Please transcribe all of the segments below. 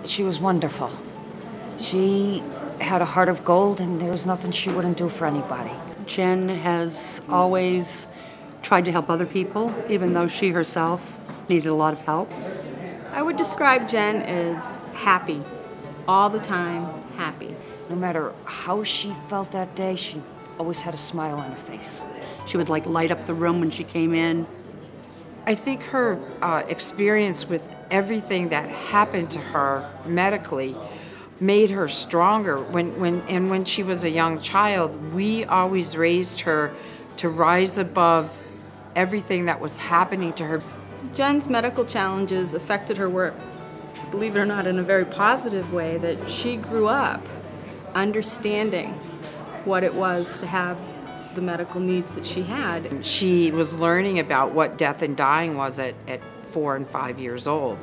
She was wonderful. She had a heart of gold, and there was nothing she wouldn't do for anybody. Jen has always tried to help other people, even though she herself needed a lot of help. I would describe Jen as happy, all the time happy. No matter how she felt that day, she always had a smile on her face. She would light up the room when she came in. I think her experience with everything that happened to her medically made her stronger. When she was a young child, we always raised her to rise above everything that was happening to her. Jen's medical challenges affected her work, believe it or not, in a very positive way, that she grew up understanding what it was to have the medical needs that she had. She was learning about what death and dying was at 4 and 5 years old.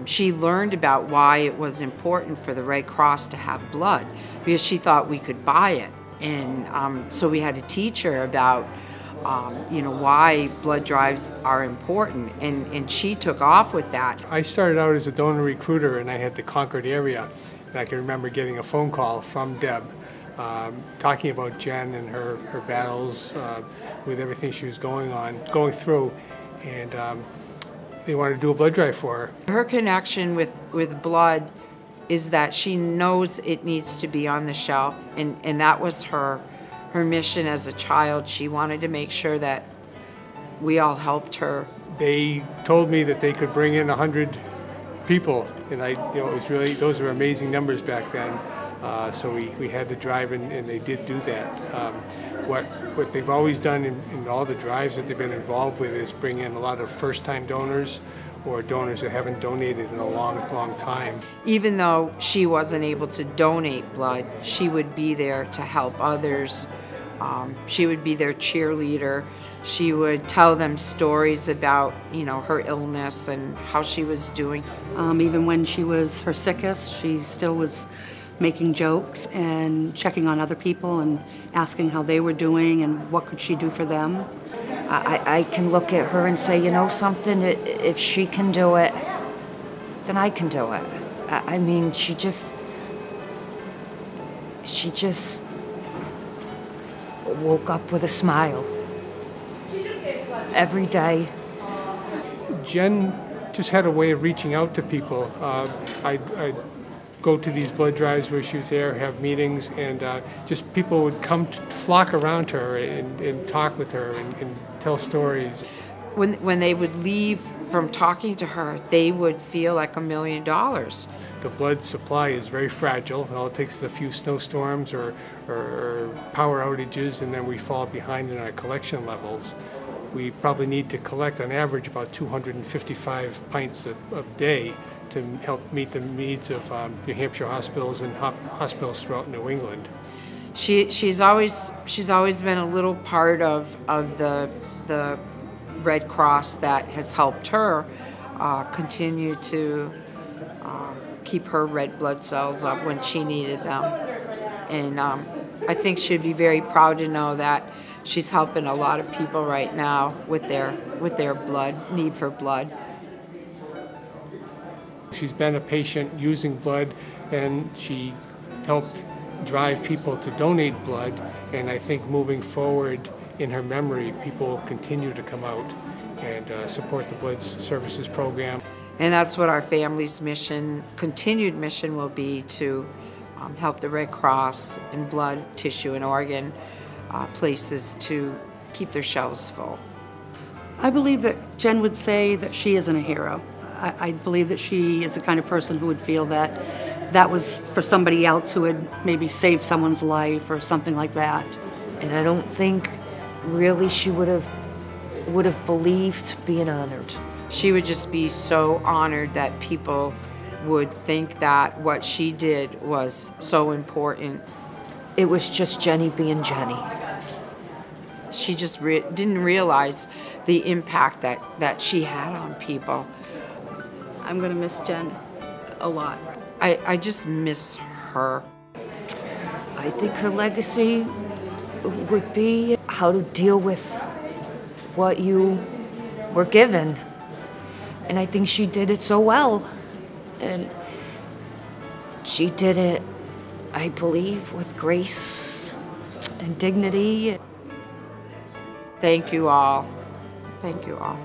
She learned about why it was important for the Red Cross to have blood, because she thought we could buy it. And so we had to teach her about why blood drives are important, and she took off with that. I started out as a donor recruiter, and I had the Concord area, and I can remember getting a phone call from Deb talking about Jen and her battles with everything she was going through, and they wanted to do a blood drive for her. Her connection with blood is that she knows it needs to be on the shelf, and that was her mission as a child. She wanted to make sure that we all helped her. They told me that they could bring in 100 people, and it was really, those were amazing numbers back then. So we had the drive, and they did do that. What they've always done in all the drives that they've been involved with is bring in a lot of first-time donors or donors that haven't donated in a long, long time. Even though she wasn't able to donate blood, she would be there to help others. She would be their cheerleader. She would tell them stories about, her illness and how she was doing. Even when she was her sickest, she still was making jokes and checking on other people and asking how they were doing and what could she do for them. I can look at her and say, something, if she can do it, then I can do it. I mean, she just woke up with a smile every day. Jen just had a way of reaching out to people. I'd go to these blood drives where she was there, have meetings, and just people would come flock around her and talk with her and tell stories. When they would leave from talking to her, they would feel like $1 million. The blood supply is very fragile. All it takes is a few snowstorms or power outages, and then we fall behind in our collection levels. We probably need to collect on average about 255 pints a day to help meet the needs of New Hampshire hospitals and hospitals throughout New England. She's always been a little part of the Red Cross that has helped her continue to keep her red blood cells up when she needed them. And I think she'd be very proud to know that she's helping a lot of people right now with their need for blood. She's been a patient using blood, and she helped drive people to donate blood, and I think moving forward in her memory, people will continue to come out and support the Blood Services Program. And that's what our family's continued mission will be, to help the Red Cross and blood, tissue, and organ places to keep their shelves full. I believe that Jen would say that she isn't a hero. I believe that she is the kind of person who would feel that that was for somebody else who had maybe saved someone's life or something like that. And I don't think really she would have believed being honored. She would just be so honored that people would think that what she did was so important. It was just Jenny being Jenny. She just didn't realize the impact that she had on people. I'm going to miss Jen a lot. I just miss her. I think her legacy would be how to deal with what you were given. And I think she did it so well. And She did it, I believe, with grace and dignity. Thank you all. Thank you all.